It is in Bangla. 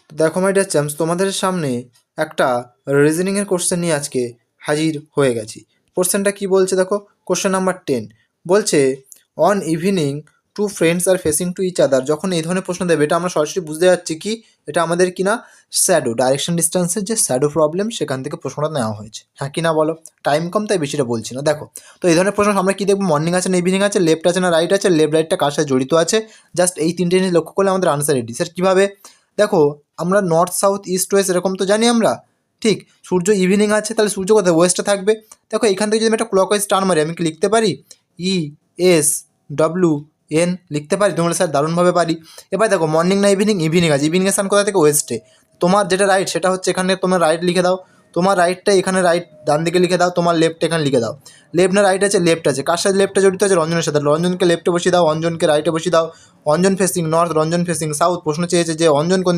তো দেখো মাই ডিয়ার চ্যাম্পস, তোমাদের সামনে একটা রিজনিংয়ের কোশ্চেন নিয়ে আজকে হাজির হয়ে গেছি। কোশ্চেনটা কি বলছে দেখো, কোশ্চেন নাম্বার 10 বলছে on evening two friends are facing to each other. যখন এই ধরনের প্রশ্ন দেবে এটা আমরা সরাসরি বুঝতে যাচ্ছি কি এটা আমাদের কিনা শ্যাডো ডাইরেকশন ডিস্টেন্সের যে শ্যাডো প্রবলেম সেখান থেকে প্রশ্নটা নেওয়া হয়েছে, হ্যাঁ কি না বলো। টাইম কম তাই বেশিটা বলছি না। দেখো তো এই ধরনের প্রশ্ন আমরা কি দেখবো, মর্নিং আছে না ইভিনিং আছে, লেফট আছে না রাইট আছে, লেফট রাইটটা কার সাথে জড়িত আছে, জাস্ট এই তিনটে জিনিস লক্ষ্য করলে আমাদের আনসার রেডি। স্যার কীভাবে? দেখো আমরা নর্থ সাউথ ইস্ট ওয়েস্ট এরকম তো জানি আমরা, ঠিক। সূর্য ইভিনিং আছে তাহলে সূর্য কোথায়, ওয়েস্টে থাকবে। দেখো এখান থেকে যদি আমি একটা ক্লকওয়াইজ টার্ন মারি আমি কি লিখতে পারি ESWN লিখতে পারি? তোমরা স্যার দারুণভাবে পারি। এবার দেখো মর্নিং না ইভিনিং, ইভিনিং আছে, ইভিনিংয়ের স্থান কোথা থেকে, ওয়েস্টে। তোমার যেটা রাইট সেটা হচ্ছে এখানে তোমার রাইট লিখে দাও, তোমার রাইটটা এখানে রাইট ডান দিকে লিখে দাও, তোমার লেফট এখানে লিখে দাও। লেফট না রাইট আছে, লেফট আছে, কার সাথে লেফটে জড়িত আছে, রঞ্জনের সাথে। রঞ্জনকে লেফটে বসিয়ে দাও, অঞ্জনকে রাইটে বসিয়ে দাও। Anjan facing north, Ranjan facing south. প্রশ্ন চেয়েছে যে অঞ্জন কোন